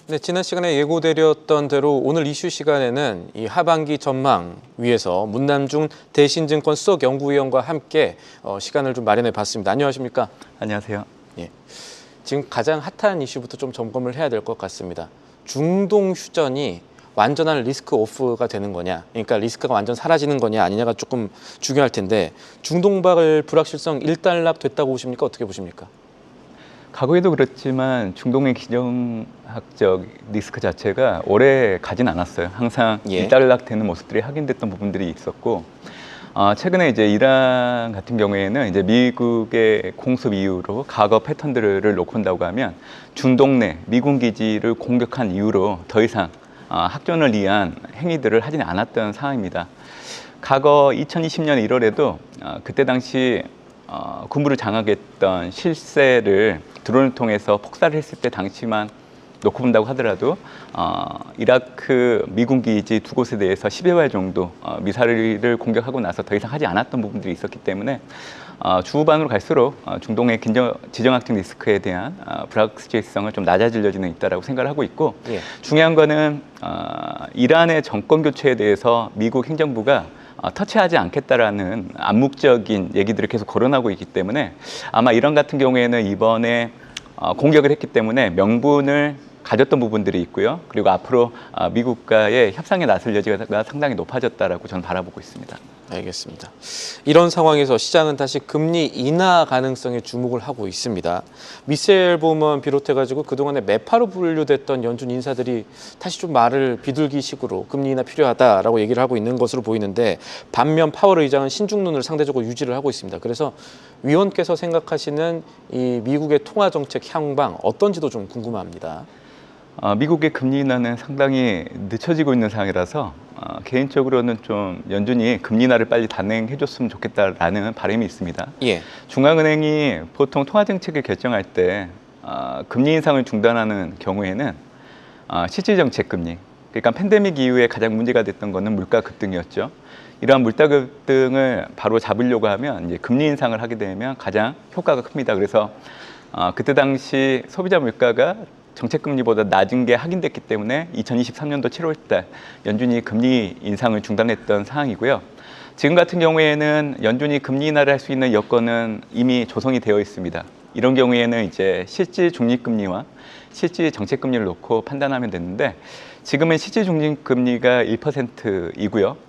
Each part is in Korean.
네, 지난 시간에 예고드렸던 대로 오늘 이슈 시간에는 이 하반기 전망 위해서 문남중 대신증권 수석연구위원과 함께 시간을 좀 마련해 봤습니다. 안녕하십니까? 안녕하세요. 예, 지금 가장 핫한 이슈부터 좀 점검을 해야 될 것 같습니다. 중동 휴전이 완전한 리스크 오프가 되는 거냐, 그러니까 리스크가 완전 사라지는 거냐 아니냐가 조금 중요할 텐데 중동발 불확실성 일단락됐다고 보십니까? 어떻게 보십니까? 과거에도 그렇지만 중동의 기정학적 리스크 자체가 오래 가진 않았어요. 항상 일단락되는 모습들이 확인됐던 부분들이 있었고, 최근에 이제 이란 같은 경우에는 이제 미국의 공습 이후로 과거 패턴들을 놓고 본다고 하면 중동 내 미군 기지를 공격한 이후로 더 이상 확전을 위한 행위들을 하지는 않았던 상황입니다. 과거 2020년 1월에도 그때 당시 군부를 장악했던 실세를 드론을 통해서 폭살을 했을 때 당시만 놓고 본다고 하더라도 이라크 미군 기지 두 곳에 대해서 10여 발 정도 미사일을 공격하고 나서 더 이상 하지 않았던 부분들이 있었기 때문에 주후반으로 갈수록 중동의 지정학적 리스크에 대한 불확실성을 좀 낮아지려지는 있다라고 생각을 하고 있고, 중요한 거는 이란의 정권 교체에 대해서 미국 행정부가 터치하지 않겠다라는 암묵적인 얘기들을 계속 거론하고 있기 때문에 아마 이런 같은 경우에는 이번에 공격을 했기 때문에 명분을 가졌던 부분들이 있고요. 그리고 앞으로 미국과의 협상에 나설 여지가 상당히 높아졌다라고 저는 바라보고 있습니다. 알겠습니다. 이런 상황에서 시장은 다시 금리 인하 가능성에 주목을 하고 있습니다. 미셸 보먼 비롯해가지고 그동안에 매파로 분류됐던 연준 인사들이 다시 좀 말을 비둘기식으로 금리 인하 필요하다라고 얘기를 하고 있는 것으로 보이는데, 반면 파월 의장은 신중론을 상대적으로 유지를 하고 있습니다. 그래서 위원께서 생각하시는 이 미국의 통화 정책 향방 어떤지도 좀 궁금합니다. 미국의 금리 인하는 상당히 늦춰지고 있는 상황이라서 개인적으로는 좀 연준이 금리 인하를 빨리 단행해줬으면 좋겠다라는 바람이 있습니다. 중앙은행이 보통 통화 정책을 결정할 때 금리 인상을 중단하는 경우에는 실질 정책 금리, 그러니까 팬데믹 이후에 가장 문제가 됐던 거는 물가 급등이었죠. 이러한 물가 급등을 바로 잡으려고 하면 이제 금리 인상을 하게 되면 가장 효과가 큽니다. 그래서 그때 당시 소비자 물가가 정책금리보다 낮은 게 확인됐기 때문에 2023년도 7월 달 연준이 금리 인상을 중단했던 상황이고요. 지금 같은 경우에는 연준이 금리 인하를 할 수 있는 여건은 이미 조성이 되어 있습니다. 이런 경우에는 이제 실질 중립금리와 실질 정책금리를 놓고 판단하면 되는데, 지금은 실질 중립금리가 1%이고요.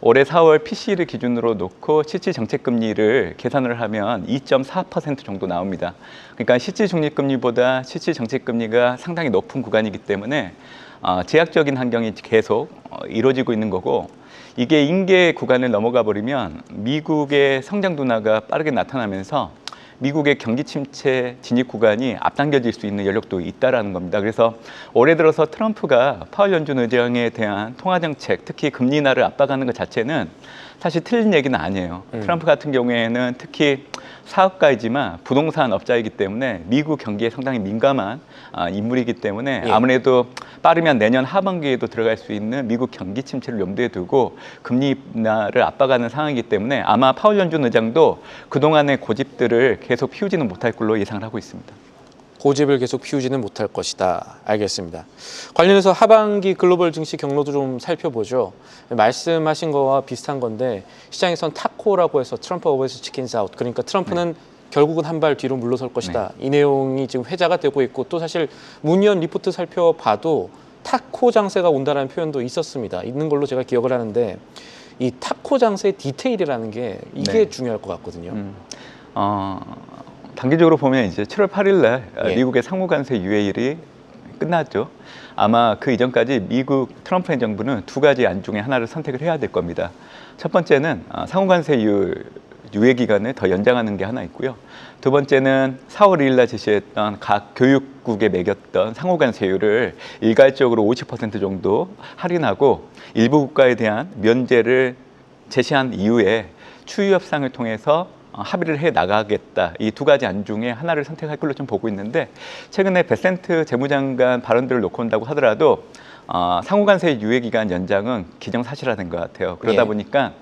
올해 4월 PC를 기준으로 놓고 실질 정책금리를 계산을 하면 2.4% 정도 나옵니다. 그러니까 실질 중립금리보다 실질 정책금리가 상당히 높은 구간이기 때문에 제약적인 환경이 계속 이루어지고 있는 거고, 이게 임계 구간을 넘어가 버리면 미국의 성장 둔화가 빠르게 나타나면서 미국의 경기 침체 진입 구간이 앞당겨질 수 있는 여력도 있다라는 겁니다. 그래서 올해 들어서 트럼프가 파월 연준 의장에 대한 통화 정책, 특히 금리 인하를 압박하는 것 자체는 사실 틀린 얘기는 아니에요. 트럼프 같은 경우에는 특히 사업가이지만 부동산 업자이기 때문에 미국 경기에 상당히 민감한 인물이기 때문에 아무래도 빠르면 내년 하반기에도 들어갈 수 있는 미국 경기 침체를 염두에 두고 금리 인하를 압박하는 상황이기 때문에 아마 파월 연준 의장도 그동안의 고집들을 계속 피우지는 못할 걸로 예상을 하고 있습니다. 고집을 계속 피우지는 못할 것이다. 알겠습니다. 관련해서 하반기 글로벌 증시 경로도 좀 살펴보죠. 말씀하신 거와 비슷한 건데, 시장에선 타코라고 해서 트럼프 어버이스 치킨스 아웃, 그러니까 트럼프는 결국은 한 발 뒤로 물러설 것이다. 이 내용이 지금 회자가 되고 있고, 또 사실 문의원 리포트 살펴봐도 타코 장세가 온다는 표현도 있는 걸로 제가 기억을 하는데, 이 타코 장세의 디테일이라는 게 이게 중요할 것 같거든요. 단기적으로 보면 이제 7월 8일 날 미국의 상무관세 유예일이 끝났죠. 아마 그 이전까지 미국 트럼프 행정부는 두 가지 안 중에 하나를 선택을 해야 될 겁니다. 첫 번째는 상무관세 유예 기간을 더 연장하는 게 하나 있고요. 두 번째는 4월 2일 날 제시했던 각 교육국에 매겼던 상호간세율을 일괄적으로 50% 정도 할인하고 일부 국가에 대한 면제를 제시한 이후에 추후 협상을 통해서 합의를 해 나가겠다. 이 두 가지 안 중에 하나를 선택할 걸로 좀 보고 있는데, 최근에 베센트 재무장관 발언들을 놓고 온다고 하더라도 상호간세 유예 기간 연장은 기정사실화된 것 같아요. 그러다 보니까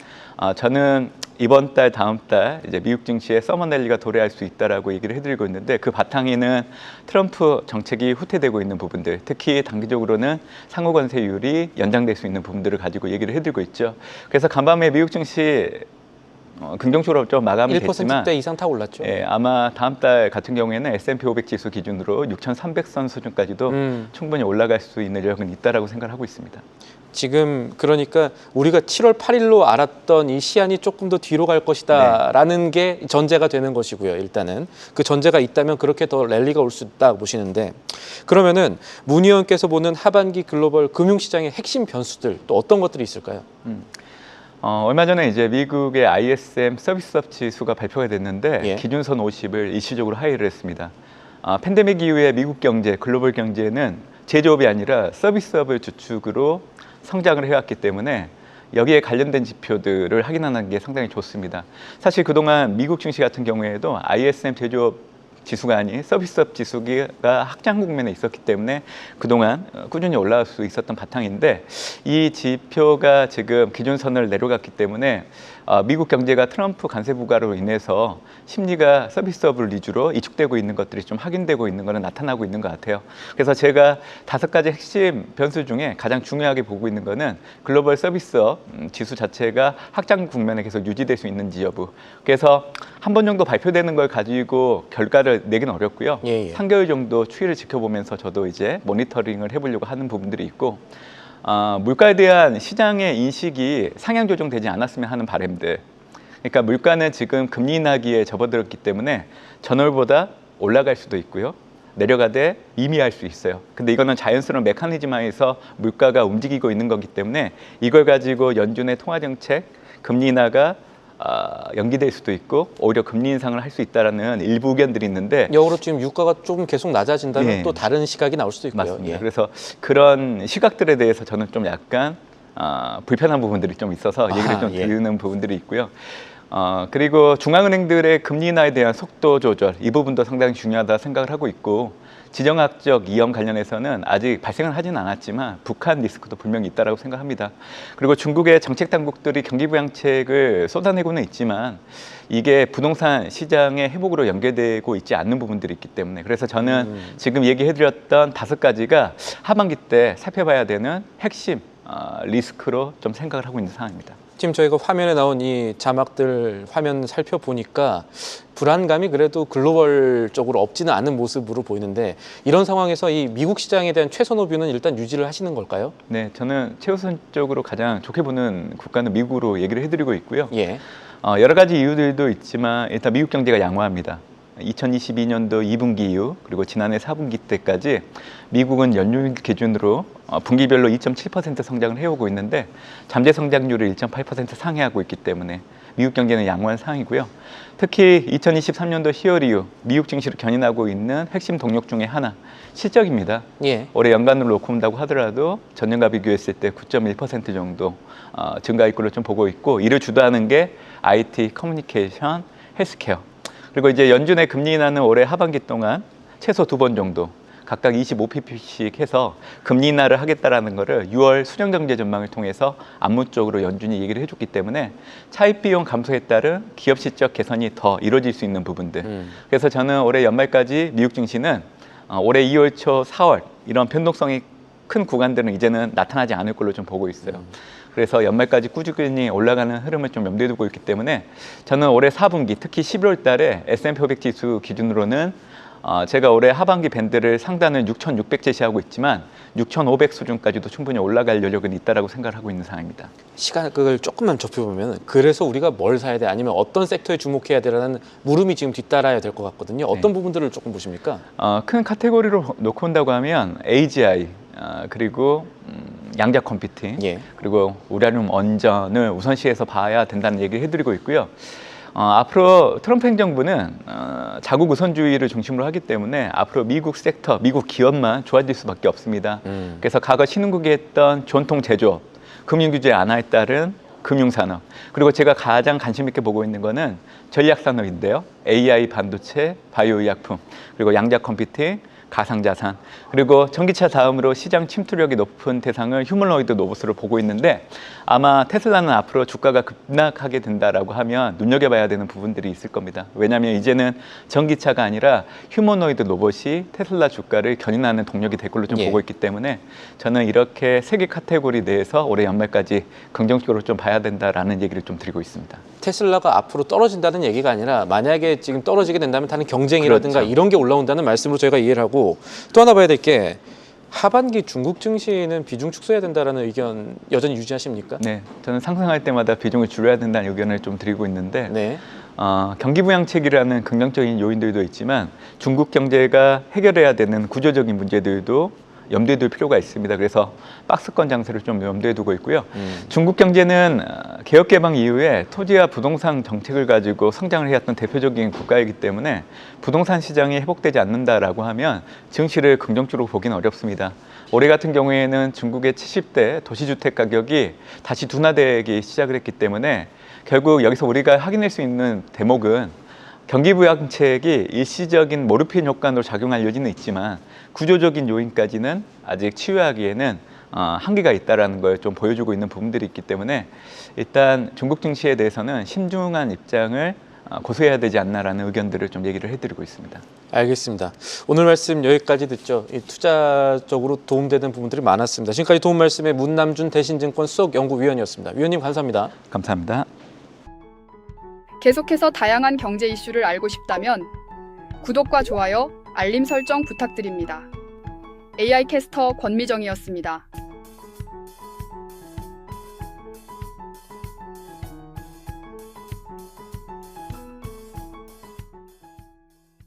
저는 이번 달, 다음 달 이제 미국 증시에 서머 랠리가 도래할 수 있다라고 얘기를 해드리고 있는데 그 바탕에는 트럼프 정책이 후퇴되고 있는 부분들, 특히 단기적으로는 상호 관세율이 연장될 수 있는 부분들을 가지고 얘기를 해드리고 있죠. 그래서 간밤에 미국 증시 긍정적으로 좀 마감이 됐지만 1%대 이상 타 올랐죠. 예, 아마 다음 달 같은 경우에는 S&P 500 지수 기준으로 6,300선 수준까지도 충분히 올라갈 수 있는 여력은 있다라고 생각을 하고 있습니다. 지금 그러니까 우리가 7월 8일로 알았던 이 시한이 조금 더 뒤로 갈 것이다라는 게 전제가 되는 것이고요. 일단은 그 전제가 있다면 그렇게 더 랠리가 올 수 있다 보시는데, 그러면은 문 의원께서 보는 하반기 글로벌 금융시장의 핵심 변수들 또 어떤 것들이 있을까요? 얼마 전에 이제 미국의 ISM 서비스업 지수가 발표가 됐는데 예. 기준선 50을 일시적으로 하회를 했습니다. 팬데믹 이후에 미국 경제, 글로벌 경제는 제조업이 아니라 서비스업을 주축으로 성장을 해왔기 때문에 여기에 관련된 지표들을 확인하는 게 상당히 좋습니다. 사실 그동안 미국 증시 같은 경우에도 ISM 제조업 지수가 아닌 서비스업 지수가 확장 국면에 있었기 때문에 그동안 꾸준히 올라갈 수 있었던 바탕인데, 이 지표가 지금 기준선을 내려갔기 때문에 미국 경제가 트럼프 관세 부과로 인해서 심리가 서비스업을 위주로 이축되고 있는 것들이 좀 확인되고 있는 것은 나타나고 있는 것 같아요. 그래서 제가 5가지 핵심 변수 중에 가장 중요하게 보고 있는 것은 글로벌 서비스업 지수 자체가 확장 국면에 계속 유지될 수 있는지 여부. 그래서 한 번 정도 발표되는 걸 가지고 결과를 내기는 어렵고요. 3개월 정도 추이를 지켜보면서 저도 이제 모니터링을 해보려고 하는 부분들이 있고, 물가에 대한 시장의 인식이 상향 조정되지 않았으면 하는 바람들. 그러니까 물가는 지금 금리 인하기에 접어들었기 때문에 전월보다 올라갈 수도 있고요, 내려가되 미미할 수 있어요. 근데 이거는 자연스러운 메커니즘 하에서 물가가 움직이고 있는 거기 때문에 이걸 가지고 연준의 통화정책, 금리 인하가 연기될 수도 있고 오히려 금리 인상을 할 수 있다라는 일부 의견들이 있는데, 역으로 지금 유가가 좀 계속 낮아진다면 예. 또 다른 시각이 나올 수도 있고요. 맞습니다. 그래서 그런 시각들에 대해서 저는 좀 약간 불편한 부분들이 좀 있어서 얘기를 좀 드리는 부분들이 있고요. 그리고 중앙은행들의 금리 인하에 대한 속도 조절, 이 부분도 상당히 중요하다 생각을 하고 있고, 지정학적 위험 관련해서는 아직 발생은 하진 않았지만 북한 리스크도 분명히 있다고 생각합니다. 그리고 중국의 정책 당국들이 경기 부양책을 쏟아내고는 있지만 이게 부동산 시장의 회복으로 연계되고 있지 않는 부분들이 있기 때문에, 그래서 저는 지금 얘기해드렸던 5가지가 하반기 때 살펴봐야 되는 핵심 리스크로 좀 생각을 하고 있는 상황입니다. 지금 저희가 화면에 나온 이 자막들 화면 살펴보니까 불안감이 그래도 글로벌적으로 없지는 않은 모습으로 보이는데, 이런 상황에서 이 미국 시장에 대한 최선호 뷰는 일단 유지를 하시는 걸까요? 네, 저는 최우선적으로 가장 좋게 보는 국가는 미국으로 얘기를 해드리고 있고요. 예. 여러 가지 이유들도 있지만 일단 미국 경제가 양호합니다. 2022년도 2분기 이후 그리고 지난해 4분기 때까지 미국은 연율 기준으로 분기별로 2.7% 성장을 해오고 있는데 잠재 성장률을 1.8% 상회하고 있기 때문에 미국 경제는 양호한 상황이고요. 특히 2023년도 10월 이후 미국 증시를 견인하고 있는 핵심 동력 중에 하나, 실적입니다. 예. 올해 연간으로 놓고 본다고 하더라도 전년과 비교했을 때 9.1% 정도 증가할 걸로 좀 보고 있고, 이를 주도하는 게 IT, 커뮤니케이션, 헬스케어. 그리고 이제 연준의 금리 인하는 올해 하반기 동안 최소 2번 정도 각각 25pp씩 해서 금리 인하를 하겠다라는 거를 6월 수령정제 전망을 통해서 암묵적으로 연준이 얘기를 해줬기 때문에 차입 비용 감소에 따른 기업 실적 개선이 더 이루어질 수 있는 부분들. 그래서 저는 올해 연말까지 미국 증시는 올해 2월 초 4월 이런 변동성이 큰 구간들은 이제는 나타나지 않을 걸로 좀 보고 있어요. 그래서 연말까지 꾸준히 올라가는 흐름을 좀 염두에 두고 있기 때문에 저는 올해 4분기 특히 11월 달에 S&P 500 지수 기준으로는 제가 올해 하반기 밴드를 상단을 6,600 제시하고 있지만 6,500 수준까지도 충분히 올라갈 여력은 있다라고 생각을 하고 있는 상황입니다. 시각을 조금만 좁혀보면, 그래서 우리가 뭘 사야 돼 아니면 어떤 섹터에 주목해야 되라는 물음이 지금 뒤따라야 될 것 같거든요. 어떤 부분들을 조금 보십니까? 큰 카테고리로 놓고 본다고 하면 AGI 그리고 양자 컴퓨팅, 그리고 우라늄 원전을 우선시해서 봐야 된다는 얘기를 해드리고 있고요. 앞으로 트럼프 행정부는 자국 우선주의를 중심으로 하기 때문에 앞으로 미국 섹터, 미국 기업만 좋아질 수밖에 없습니다. 그래서 과거 신흥국이 했던 전통 제조업, 금융규제 완화에 따른 금융산업, 그리고 제가 가장 관심 있게 보고 있는 거는 전략산업인데요. AI 반도체, 바이오 의약품, 그리고 양자 컴퓨팅, 가상자산, 그리고 전기차 다음으로 시장 침투력이 높은 대상을 휴머노이드 로봇으로 보고 있는데 아마 테슬라는 앞으로 주가가 급락하게 된다라고 하면 눈여겨봐야 되는 부분들이 있을 겁니다. 왜냐하면 이제는 전기차가 아니라 휴머노이드 로봇이 테슬라 주가를 견인하는 동력이 될 걸로 좀 보고 있기 때문에 저는 이렇게 세 개 카테고리 내에서 올해 연말까지 긍정적으로 좀 봐야 된다라는 얘기를 좀 드리고 있습니다. 테슬라가 앞으로 떨어진다는 얘기가 아니라 만약에 지금 떨어지게 된다면 다른 경쟁이라든가 그렇죠. 이런 게 올라온다는 말씀으로 저희가 이해를 하고, 또 하나 봐야 될 게 하반기 중국 증시는 비중 축소해야 된다라는 의견 여전히 유지하십니까? 네, 저는 상승할 때마다 비중을 줄여야 된다는 의견을 좀 드리고 있는데 네. 경기 부양책이라는 긍정적인 요인들도 있지만 중국 경제가 해결해야 되는 구조적인 문제들도 염두에 둘 필요가 있습니다. 그래서 박스권 장세를 좀 염두에 두고 있고요. 중국 경제는 개혁 개방 이후에 토지와 부동산 정책을 가지고 성장을 해왔던 대표적인 국가이기 때문에 부동산 시장이 회복되지 않는다라고 하면 증시를 긍정적으로 보기는 어렵습니다. 올해 같은 경우에는 중국의 70대 도시주택 가격이 다시 둔화되기 시작을 했기 때문에 결국 여기서 우리가 확인할 수 있는 대목은 경기 부양책이 일시적인 모르핀 효과로 작용할 여지는 있지만 구조적인 요인까지는 아직 치유하기에는 한계가 있다는 걸 좀 보여주고 있는 부분들이 있기 때문에 일단 중국 증시에 대해서는 신중한 입장을 고수해야 되지 않나라는 의견들을 좀 얘기를 해드리고 있습니다. 알겠습니다. 오늘 말씀 여기까지 듣죠. 투자적으로 도움되는 부분들이 많았습니다. 지금까지 도움 말씀의 문남준 대신증권 수석연구위원이었습니다. 위원님 감사합니다. 감사합니다. 계속해서 다양한 경제 이슈를 알고 싶다면 구독과 좋아요, 알림 설정 부탁드립니다. AI 캐스터 권미정이었습니다.